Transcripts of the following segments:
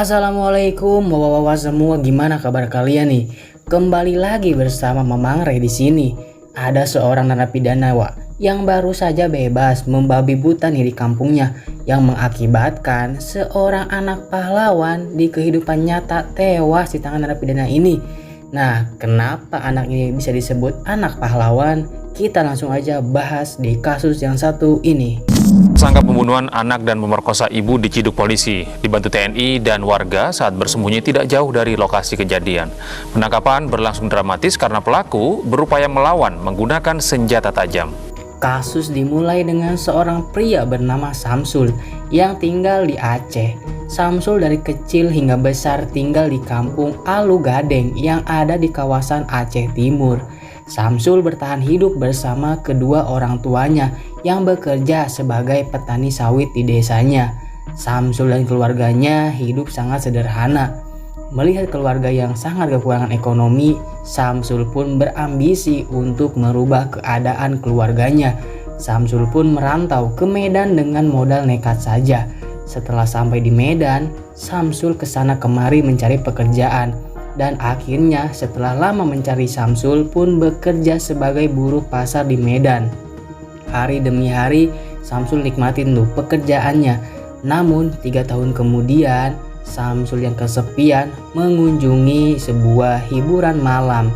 Assalamualaikum wawawa semua, gimana kabar kalian nih? Kembali lagi bersama Mamang Ray di sini. Ada seorang narapidana yang baru saja bebas membabi buta nih di kampungnya, yang mengakibatkan seorang anak pahlawan di kehidupan nyata tewas di tangan narapidana ini. Nah, kenapa anak ini bisa disebut anak pahlawan? Kita langsung aja bahas di kasus yang satu ini. Tersangka pembunuhan anak dan memerkosa ibu diciduk polisi, dibantu TNI dan warga saat bersembunyi tidak jauh dari lokasi kejadian. Penangkapan berlangsung dramatis karena pelaku berupaya melawan menggunakan senjata tajam. Kasus dimulai dengan seorang pria bernama Samsul yang tinggal di Aceh. Samsul dari kecil hingga besar tinggal di kampung Alu Gadeng yang ada di kawasan Aceh Timur. Samsul bertahan hidup bersama kedua orang tuanya yang bekerja sebagai petani sawit di desanya. Samsul dan keluarganya hidup sangat sederhana. Melihat keluarga yang sangat kekurangan ekonomi, Samsul pun berambisi untuk merubah keadaan keluarganya. Samsul pun merantau ke Medan dengan modal nekat saja. Setelah sampai di Medan, Samsul kesana kemari mencari pekerjaan. Dan akhirnya setelah lama mencari, Samsul pun bekerja sebagai buruh pasar di Medan. Hari demi hari Samsul nikmatin tuh pekerjaannya. Namun 3 tahun kemudian Samsul yang kesepian mengunjungi sebuah hiburan malam.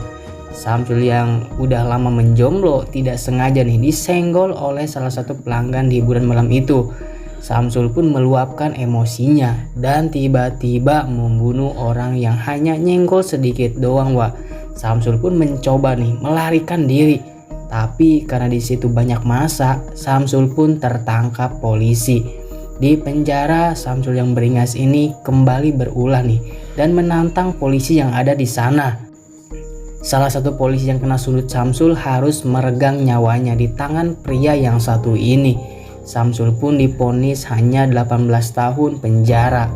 Samsul yang udah lama menjomblo tidak sengaja nih disenggol oleh salah satu pelanggan di hiburan malam itu. Samsul pun meluapkan emosinya dan tiba-tiba membunuh orang yang hanya nyenggol sedikit doang. Samsul pun mencoba nih melarikan diri, tapi karena di situ banyak massa, Samsul pun tertangkap polisi. Di penjara, Samsul yang beringas ini kembali berulah nih dan menantang polisi yang ada di sana. Salah satu polisi yang kena sundut Samsul harus meregang nyawanya di tangan pria yang satu ini. Samsul pun divonis hanya 18 tahun penjara.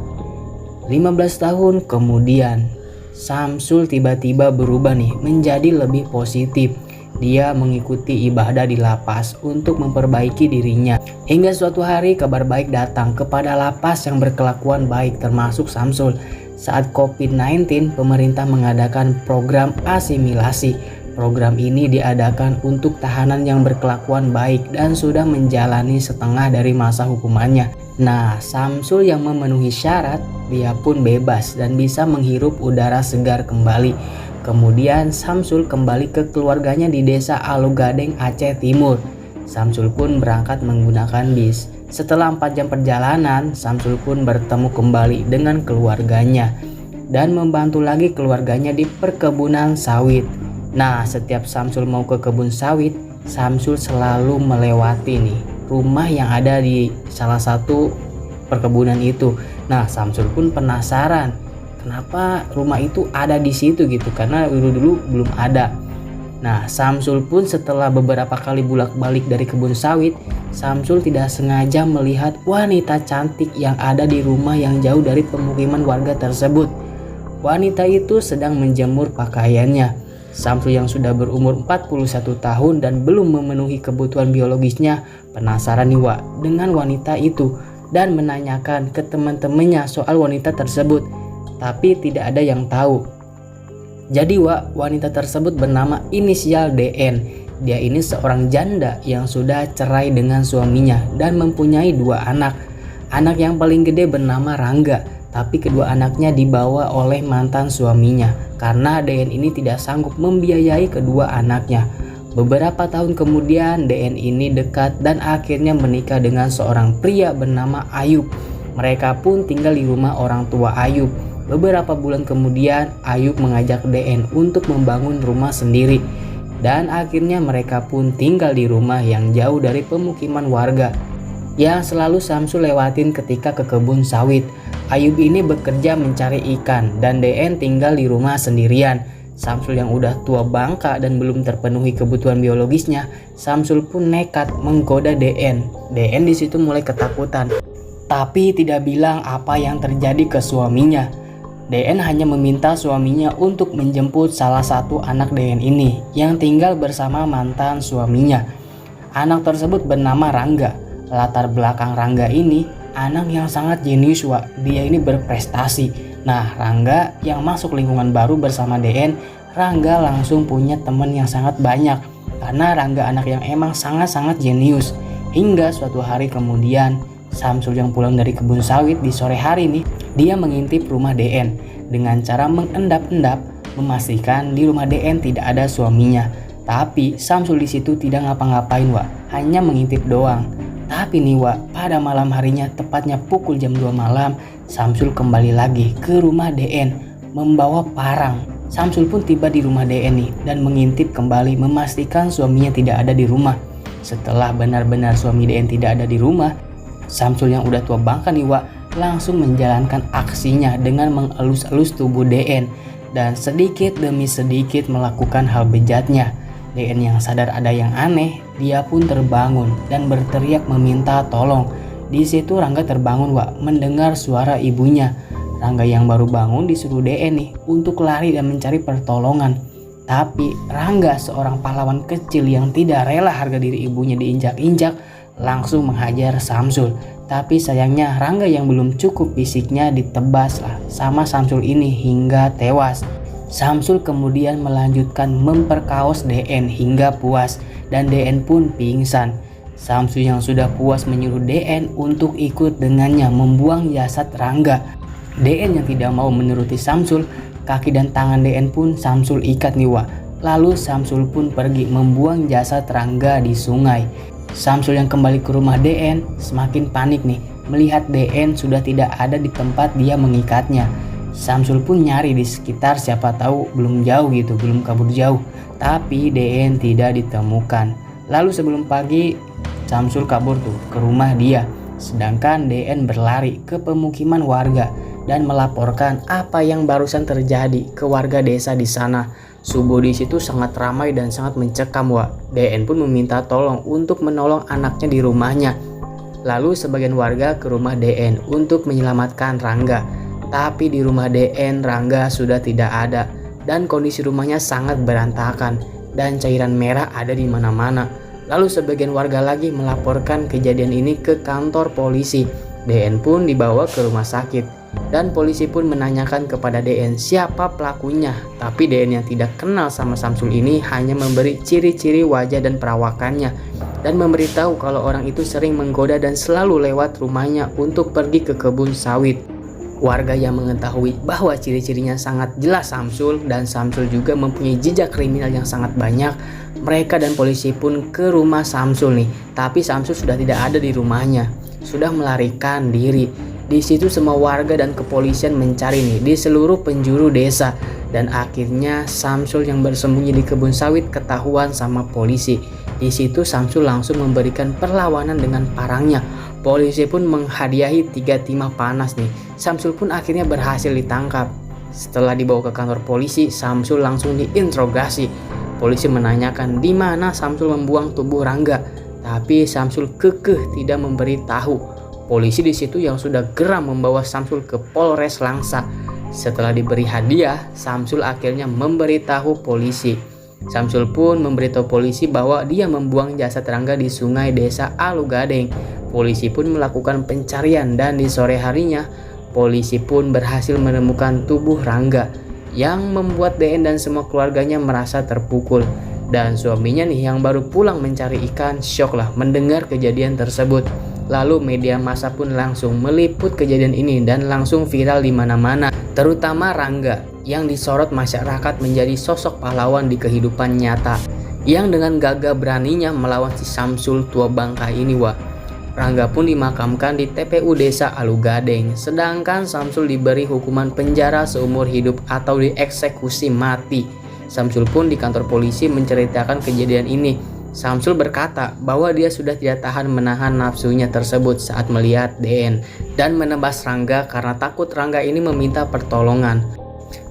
15 tahun kemudian, Samsul tiba-tiba berubah nih menjadi lebih positif. Dia mengikuti ibadah di lapas untuk memperbaiki dirinya. Hingga suatu hari kabar baik datang kepada lapas yang berkelakuan baik termasuk Samsul. Saat COVID-19, pemerintah mengadakan program asimilasi. Program ini diadakan untuk tahanan yang berkelakuan baik dan sudah menjalani setengah dari masa hukumannya. Nah, Samsul yang memenuhi syarat, dia pun bebas dan bisa menghirup udara segar kembali. Kemudian Samsul kembali ke keluarganya di desa Alu Gadeng, Aceh Timur. Samsul pun berangkat menggunakan bis. Setelah 4 jam perjalanan, Samsul pun bertemu kembali dengan keluarganya dan membantu lagi keluarganya di perkebunan sawit. Nah, setiap Samsul mau ke kebun sawit, Samsul selalu melewati nih rumah yang ada di salah satu perkebunan itu. Nah, Samsul pun penasaran kenapa rumah itu ada di situ gitu, karena dulu belum ada. Nah, Samsul pun setelah beberapa kali bolak-balik dari kebun sawit, Samsul tidak sengaja melihat wanita cantik yang ada di rumah yang jauh dari pemukiman warga tersebut. Wanita itu sedang menjemur pakaiannya. Samsul yang sudah berumur 41 tahun dan belum memenuhi kebutuhan biologisnya penasaran nih dengan wanita itu dan menanyakan ke teman-temannya soal wanita tersebut, tapi tidak ada yang tahu. Jadi wanita tersebut bernama inisial DN. Dia ini seorang janda yang sudah cerai dengan suaminya dan mempunyai 2 anak. Anak yang paling gede bernama Rangga, tapi kedua anaknya dibawa oleh mantan suaminya karena DN ini tidak sanggup membiayai kedua anaknya. Beberapa tahun kemudian DN ini dekat dan akhirnya menikah dengan seorang pria bernama Ayub. Mereka pun tinggal di rumah orang tua Ayub. Beberapa bulan kemudian Ayub mengajak DN untuk membangun rumah sendiri. Dan akhirnya mereka pun tinggal di rumah yang jauh dari pemukiman warga yang selalu Samsul lewatin ketika ke kebun sawit. Ayub ini bekerja mencari ikan dan DN tinggal di rumah sendirian. Samsul yang udah tua bangka dan belum terpenuhi kebutuhan biologisnya, Samsul pun nekat menggoda DN. DN di situ mulai ketakutan, tapi tidak bilang apa yang terjadi ke suaminya. DN hanya meminta suaminya untuk menjemput salah satu anak DN ini yang tinggal bersama mantan suaminya. Anak tersebut bernama Rangga. Latar belakang Rangga ini anak yang sangat jenius Wak. Dia ini berprestasi. Nah, Rangga yang masuk lingkungan baru bersama DN, Rangga langsung punya teman yang sangat banyak. Karena Rangga anak yang emang sangat-sangat jenius. Hingga suatu hari kemudian, Samsul yang pulang dari kebun sawit di sore hari nih, dia mengintip rumah DN dengan cara mengendap-endap memastikan di rumah DN tidak ada suaminya. Tapi Samsul di situ tidak ngapa-ngapain Wak, hanya mengintip doang. Tapi nih Wak, pada malam harinya tepatnya pukul jam 2 malam, Samsul kembali lagi ke rumah DN membawa parang. Samsul pun tiba di rumah DN nih dan mengintip kembali memastikan suaminya tidak ada di rumah. Setelah benar-benar suami DN tidak ada di rumah, Samsul yang udah tua bangka nih Wak, langsung menjalankan aksinya dengan mengelus-elus tubuh DN dan sedikit demi sedikit melakukan hal bejatnya. DN yang sadar ada yang aneh, dia pun terbangun dan berteriak meminta tolong. Di situ Rangga terbangun Wak, mendengar suara ibunya. Rangga yang baru bangun disuruh DN nih untuk lari dan mencari pertolongan. Tapi Rangga, seorang pahlawan kecil yang tidak rela harga diri ibunya diinjak-injak, langsung menghajar Samsul. Tapi sayangnya Rangga yang belum cukup fisiknya ditebas lah sama Samsul ini hingga tewas. Samsul kemudian melanjutkan memperkaos DN hingga puas dan DN pun pingsan. Samsul yang sudah puas menyuruh DN untuk ikut dengannya membuang jasad Rangga. DN yang tidak mau menuruti Samsul, kaki dan tangan DN pun Samsul ikat nih Wak. Lalu Samsul pun pergi membuang jasad Rangga di sungai. Samsul yang kembali ke rumah DN semakin panik nih melihat DN sudah tidak ada di tempat dia mengikatnya. Samsul pun nyari di sekitar, siapa tahu belum jauh gitu, belum kabur jauh. Tapi DN tidak ditemukan. Lalu sebelum pagi Samsul kabur tuh ke rumah dia. Sedangkan DN berlari ke pemukiman warga dan melaporkan apa yang barusan terjadi ke warga desa di sana. Subuh di situ sangat ramai dan sangat mencekam Wak. DN pun meminta tolong untuk menolong anaknya di rumahnya. Lalu sebagian warga ke rumah DN untuk menyelamatkan Rangga. Tapi di rumah DN Rangga sudah tidak ada dan kondisi rumahnya sangat berantakan dan cairan merah ada di mana-mana. Lalu sebagian warga lagi melaporkan kejadian ini ke kantor polisi. DN pun dibawa ke rumah sakit. Dan polisi pun menanyakan kepada DN siapa pelakunya. Tapi DN yang tidak kenal sama Samsul ini hanya memberi ciri-ciri wajah dan perawakannya. Dan memberitahu kalau orang itu sering menggoda dan selalu lewat rumahnya untuk pergi ke kebun sawit. Warga yang mengetahui bahwa ciri-cirinya sangat jelas Samsul dan Samsul juga mempunyai jejak kriminal yang sangat banyak. Mereka dan polisi pun ke rumah Samsul nih. Tapi Samsul sudah tidak ada di rumahnya. Sudah melarikan diri. Di situ semua warga dan kepolisian mencari nih di seluruh penjuru desa. Dan akhirnya Samsul yang bersembunyi di kebun sawit ketahuan sama polisi. Di situ Samsul langsung memberikan perlawanan dengan parangnya. Polisi pun menghadiahi 3 timah panas nih. Samsul pun akhirnya berhasil ditangkap. Setelah dibawa ke kantor polisi, Samsul langsung diinterogasi. Polisi menanyakan di mana Samsul membuang tubuh Rangga. Tapi Samsul kekeh tidak memberi tahu. Polisi di situ yang sudah geram membawa Samsul ke Polres Langsa. Setelah diberi hadiah, Samsul akhirnya memberitahu polisi. Samsul pun memberitahu polisi bahwa dia membuang jasad Rangga di sungai desa Alugadeng. Polisi pun melakukan pencarian dan di sore harinya, polisi pun berhasil menemukan tubuh Rangga yang membuat DN dan semua keluarganya merasa terpukul. Dan suaminya nih yang baru pulang mencari ikan syok lah mendengar kejadian tersebut. Lalu media massa pun langsung meliput kejadian ini dan langsung viral di mana-mana. Terutama Rangga yang disorot masyarakat menjadi sosok pahlawan di kehidupan nyata. Yang dengan gagah beraninya melawan si Samsul tua bangka ini Wak. Rangga pun dimakamkan di TPU Desa Alugadeng. Sedangkan Samsul diberi hukuman penjara seumur hidup atau dieksekusi mati. Samsul pun di kantor polisi menceritakan kejadian ini. Samsul berkata bahwa dia sudah tidak tahan menahan nafsunya tersebut saat melihat DN dan menebas Rangga karena takut Rangga ini meminta pertolongan.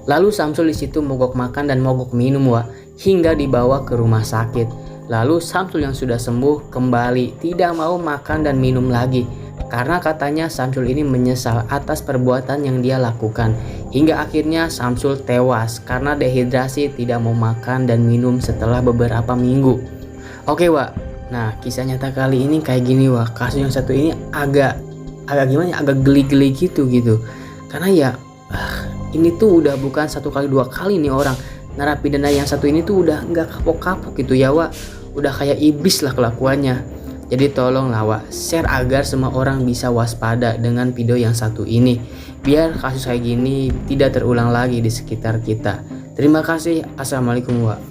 Lalu Samsul di situ mogok makan dan mogok minum Wak, hingga dibawa ke rumah sakit. Lalu Samsul yang sudah sembuh kembali tidak mau makan dan minum lagi karena katanya Samsul ini menyesal atas perbuatan yang dia lakukan. Hingga akhirnya Samsul tewas karena dehidrasi, tidak mau makan dan minum setelah beberapa minggu. Oke Wak, nah kisah nyata kali ini kayak gini Wak. Kasus yang satu ini agak agak gimana ya, agak geli-geli gitu. Karena ya ini tuh udah bukan 1 kali 2 kali nih orang narapidana yang satu ini tuh udah nggak kapok-kapok gitu ya Wak, udah kayak iblis lah kelakuannya. Jadi tolonglah Wak, share agar semua orang bisa waspada dengan video yang satu ini, biar kasus kayak gini tidak terulang lagi di sekitar kita. Terima kasih. Assalamualaikum Wak.